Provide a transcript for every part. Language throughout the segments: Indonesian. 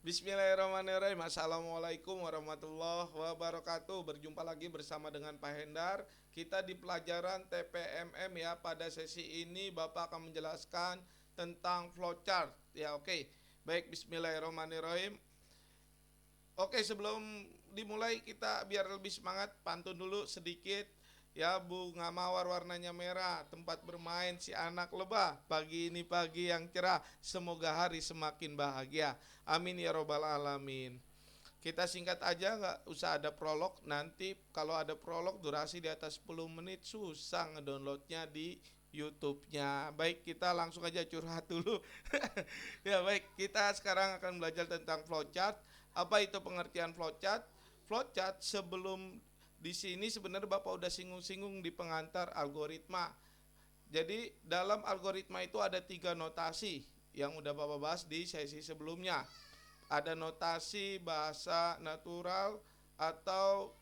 Bismillahirrahmanirrahim. Assalamualaikum warahmatullahi wabarakatuh. Berjumpa lagi bersama dengan Pak Hendar. Kita di pelajaran TPMM ya. Pada sesi ini Bapak akan menjelaskan tentang flowchart. Ya, oke. Baik, bismillahirrahmanirrahim. Oke, sebelum dimulai kita biar lebih semangat pantun dulu sedikit. Ya, bunga mawar warnanya merah, tempat bermain si anak lebah. Pagi ini pagi yang cerah, semoga hari semakin bahagia. Amin ya robbal alamin. Kita singkat aja, nggak usah ada prolog. Nanti kalau ada prolog durasi di atas 10 menit susah ngedownloadnya di YouTube-nya. Baik, kita langsung aja curhat dulu. Ya baik, kita sekarang akan belajar tentang flowchart. Apa itu pengertian flowchart? Flowchart sebelum di sini sebenarnya Bapak udah singgung-singgung di pengantar algoritma. Jadi dalam algoritma itu ada tiga notasi yang udah Bapak bahas di sesi sebelumnya. Ada notasi bahasa natural atau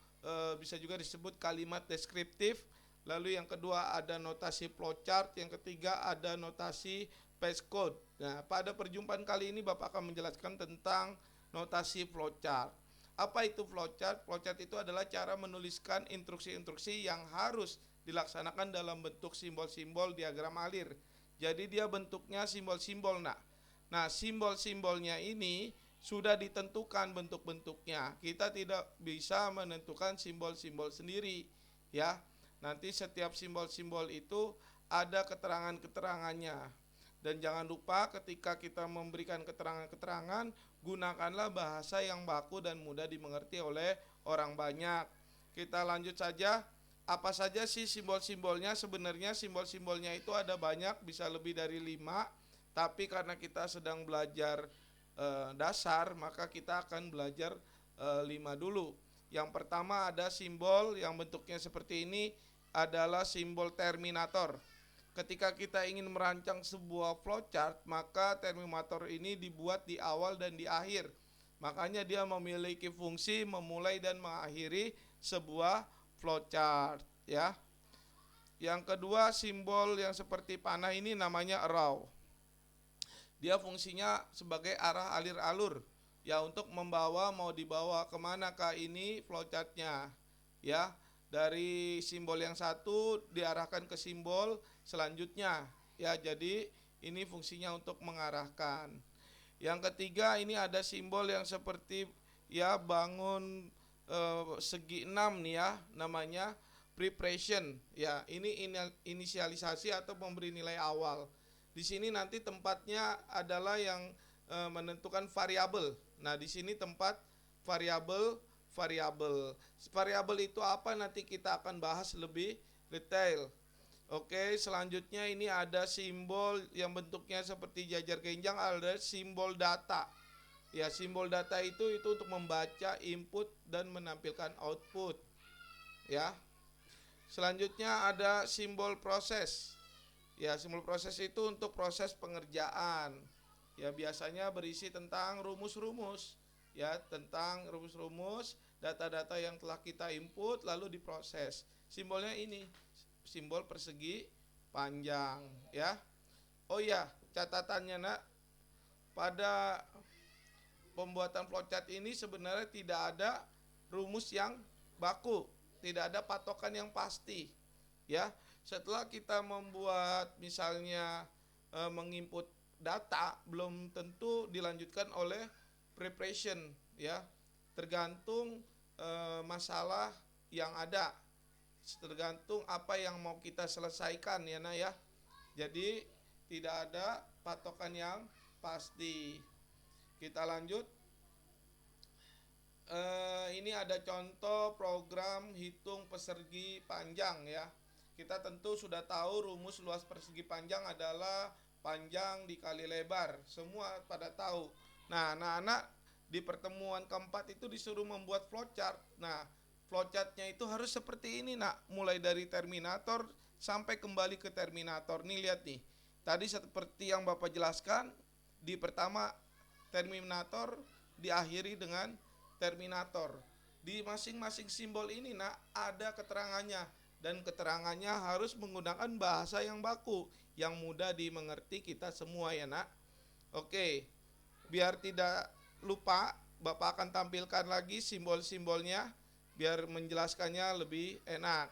bisa juga disebut kalimat deskriptif. Lalu yang kedua ada notasi flowchart, yang ketiga ada notasi passcode. Nah, pada perjumpaan kali ini Bapak akan menjelaskan tentang notasi flowchart. Apa itu flowchart? Flowchart itu adalah cara menuliskan instruksi-instruksi yang harus dilaksanakan dalam bentuk simbol-simbol diagram alir. Jadi dia bentuknya simbol-simbol. Nah, simbol-simbolnya ini sudah ditentukan bentuk-bentuknya. Kita tidak bisa menentukan simbol-simbol sendiri, ya. Nanti setiap simbol-simbol itu ada keterangan-keterangannya. Dan jangan lupa ketika kita memberikan keterangan-keterangan, gunakanlah bahasa yang baku dan mudah dimengerti oleh orang banyak. Kita lanjut saja. Apa saja sih simbol-simbolnya? Sebenarnya simbol-simbolnya itu ada banyak, bisa lebih dari 5. Tapi karena kita sedang belajar dasar, maka kita akan belajar 5 dulu. Yang pertama ada simbol yang bentuknya seperti ini, adalah simbol terminator. Ketika kita ingin merancang sebuah flowchart, maka terminator ini dibuat di awal dan di akhir. Makanya dia memiliki fungsi memulai dan mengakhiri sebuah flowchart, ya. Yang kedua, simbol yang seperti panah ini namanya arrow. Dia fungsinya sebagai arah alir alur, ya, untuk membawa, mau dibawa kemanakah ini flowchartnya, ya. Dari simbol yang satu diarahkan ke simbol selanjutnya, ya. Jadi ini fungsinya untuk mengarahkan. Yang ketiga, ini ada simbol yang seperti, ya, bangun segi 6 nih, ya, namanya preparation, ya. Ini inisialisasi atau memberi nilai awal. Di sini nanti tempatnya adalah yang menentukan variabel. Nah, di sini tempat variabel. Variabel itu apa, nanti kita akan bahas lebih detail. Oke, selanjutnya ini ada simbol yang bentuknya seperti jajar genjang, ada simbol data. Ya, simbol data itu untuk membaca input dan menampilkan output, ya. Selanjutnya ada simbol proses. Ya, simbol proses itu untuk proses pengerjaan. Ya, biasanya berisi tentang rumus-rumus, ya, tentang rumus-rumus, data-data yang telah kita input lalu diproses. Simbolnya ini, simbol persegi panjang, ya. Oh ya, catatannya nak, pada pembuatan flowchart ini sebenarnya tidak ada rumus yang baku, tidak ada patokan yang pasti, ya. Setelah kita membuat misalnya menginput data, belum tentu dilanjutkan oleh preparation, ya. Tergantung masalah yang ada, tergantung apa yang mau kita selesaikan, ya, nah, ya. Jadi tidak ada patokan yang pasti. Kita lanjut. Ini ada contoh program hitung persegi panjang, ya. Kita tentu sudah tahu rumus luas persegi panjang adalah panjang dikali lebar. Semua pada tahu. Nah, anak-anak di pertemuan keempat itu disuruh membuat flowchart. Nah, flowchartnya itu harus seperti ini, nak. Mulai dari terminator sampai kembali ke terminator. Nih, lihat nih. Tadi seperti yang Bapak jelaskan, di pertama terminator, diakhiri dengan terminator. Di masing-masing simbol ini, nak, ada keterangannya, dan keterangannya harus menggunakan bahasa yang baku, yang mudah dimengerti kita semua, ya, nak. Oke, biar tidak lupa, Bapak akan tampilkan lagi simbol-simbolnya biar menjelaskannya lebih enak.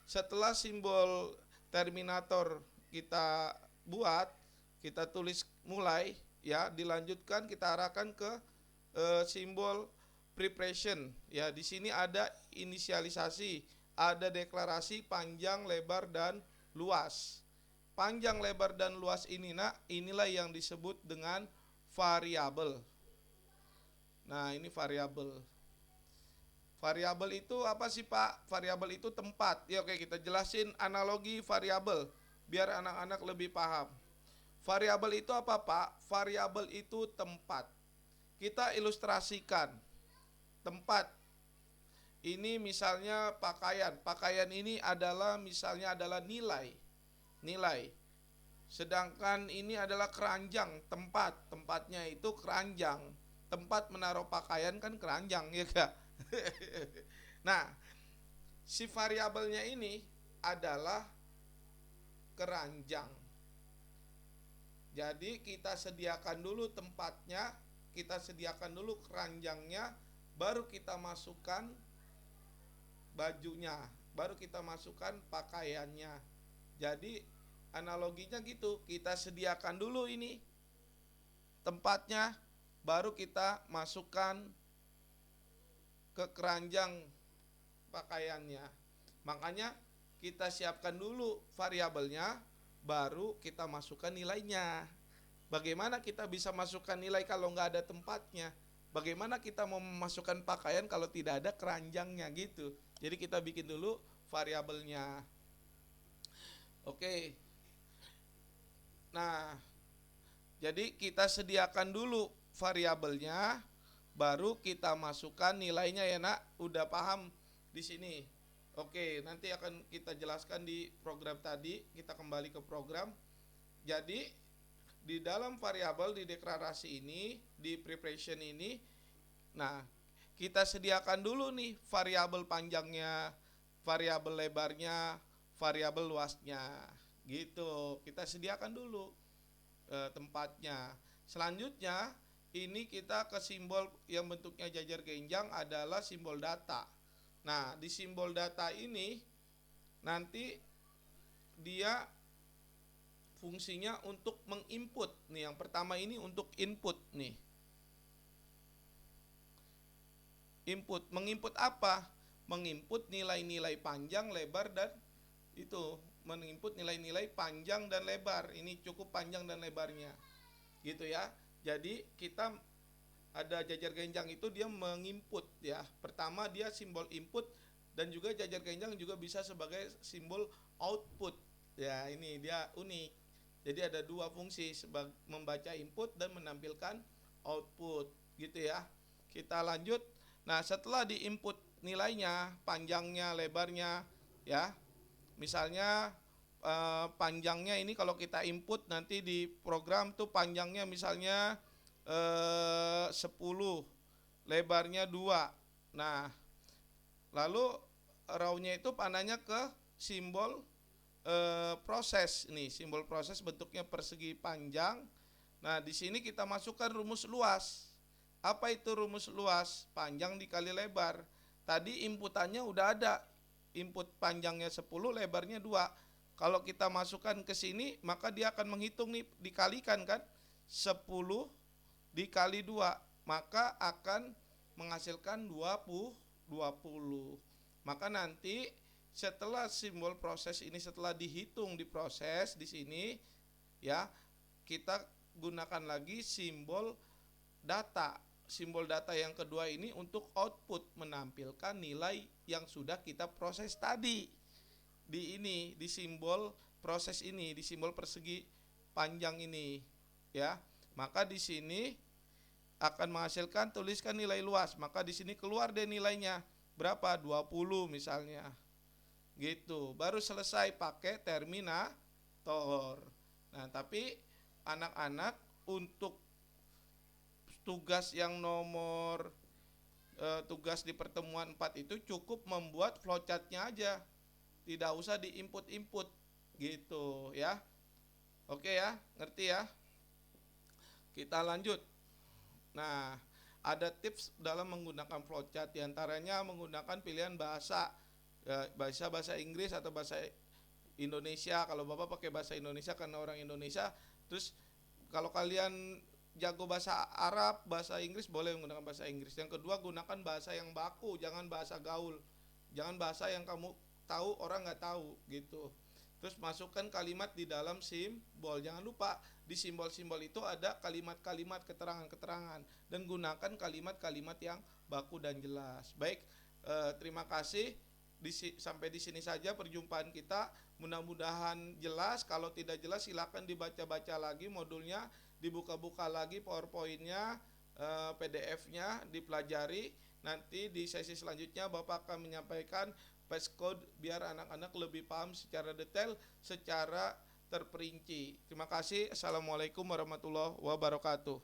Setelah simbol terminator kita buat, kita tulis mulai ya, dilanjutkan kita arahkan ke simbol preparation ya. Di sini ada inisialisasi, ada deklarasi panjang, lebar dan luas. Panjang, lebar dan luas ini inilah yang disebut dengan variabel. Nah, ini variabel. Variabel itu apa sih Pak? Variabel itu tempat. Ya oke, kita jelasin analogi variabel biar anak-anak lebih paham. Variabel itu apa Pak? Variabel itu tempat. Kita ilustrasikan. Tempat. Ini misalnya pakaian. Pakaian ini adalah misalnya adalah nilai. Nilai. Sedangkan ini adalah keranjang, tempat. Tempatnya itu keranjang. Tempat menaruh pakaian kan keranjang, ya Kak? Nah, si variabelnya ini adalah keranjang. Jadi kita sediakan dulu tempatnya, kita sediakan dulu keranjangnya, baru kita masukkan bajunya, baru kita masukkan pakaiannya. Jadi analoginya gitu, kita sediakan dulu ini tempatnya, baru kita masukkan ke keranjang pakaiannya. Makanya kita siapkan dulu variabelnya, baru kita masukkan nilainya. Bagaimana kita bisa masukkan nilai kalau nggak ada tempatnya? Bagaimana kita mau memasukkan pakaian kalau tidak ada keranjangnya gitu? Jadi kita bikin dulu variabelnya. Oke. Nah, jadi kita sediakan dulu variabelnya, baru kita masukkan nilainya ya Nak. Udah paham di sini? Oke, nanti akan kita jelaskan di program tadi. Kita kembali ke program. Jadi di dalam variabel di deklarasi ini, di preparation ini, nah kita sediakan dulu nih variabel panjangnya, variabel lebarnya, variabel luasnya, gitu. Kita sediakan dulu tempatnya. Selanjutnya ini kita ke simbol yang bentuknya jajar genjang adalah simbol data. Nah, di simbol data ini nanti dia fungsinya untuk menginput. Nih, yang pertama ini untuk input nih. Input, menginput apa? Menginput nilai-nilai panjang, lebar dan itu, menginput nilai-nilai panjang dan lebar. Ini cukup panjang dan lebarnya. Gitu ya. Jadi kita ada jajar genjang itu dia menginput ya. Pertama dia simbol input dan juga jajar genjang juga bisa sebagai simbol output. Ya, ini dia unik. Jadi ada dua fungsi, membaca input dan menampilkan output gitu ya. Kita lanjut. Nah, setelah diinput nilainya, panjangnya, lebarnya ya. Misalnya panjangnya ini kalau kita input nanti di program tuh panjangnya misalnya 10, lebarnya 2. Nah, lalu raw-nya itu panahnya ke simbol proses nih, simbol proses bentuknya persegi panjang. Nah, di sini kita masukkan rumus luas. Apa itu rumus luas? Panjang dikali lebar. Tadi inputannya udah ada. Input panjangnya 10, lebarnya 2. Kalau kita masukkan ke sini, maka dia akan menghitung nih, dikalikan kan? 10 dikali 2, maka akan menghasilkan 20. Maka nanti setelah simbol proses ini setelah dihitung diproses di sini ya, kita gunakan lagi simbol data. Simbol data yang kedua ini untuk output, menampilkan nilai yang sudah kita proses tadi. Di simbol proses ini, di simbol persegi panjang ini ya. Maka di sini akan menghasilkan, tuliskan nilai luas. Maka di sini keluar deh nilainya. Berapa? 20 misalnya. Gitu. Baru selesai pakai terminator. Nah, tapi anak-anak untuk tugas yang nomor tugas di pertemuan 4 itu cukup membuat flowchart-nya aja. Tidak usah diinput-input gitu ya. Oke ya, ngerti ya? Kita lanjut. Nah, ada tips dalam menggunakan flowchart, diantaranya menggunakan pilihan bahasa, bahasa Inggris atau bahasa Indonesia. Kalau Bapak pakai bahasa Indonesia karena orang Indonesia, terus kalau kalian jago bahasa Arab, bahasa Inggris, boleh menggunakan bahasa Inggris. Yang kedua, gunakan bahasa yang baku, jangan bahasa gaul, jangan bahasa yang kamu tahu orang nggak tahu gitu. Terus masukkan kalimat di dalam simbol, jangan lupa di simbol-simbol itu ada kalimat-kalimat, keterangan-keterangan, dan gunakan kalimat-kalimat yang baku dan jelas. Baik, terima kasih. Sampai di sini saja perjumpaan kita. Mudah-mudahan jelas. Kalau tidak jelas silakan dibaca-baca lagi modulnya, dibuka-buka lagi PowerPoint-nya, PDF-nya, dipelajari. Nanti di sesi selanjutnya Bapak akan menyampaikan passcode biar anak-anak lebih paham secara detail, secara terperinci. Terima kasih. Assalamualaikum warahmatullahi wabarakatuh.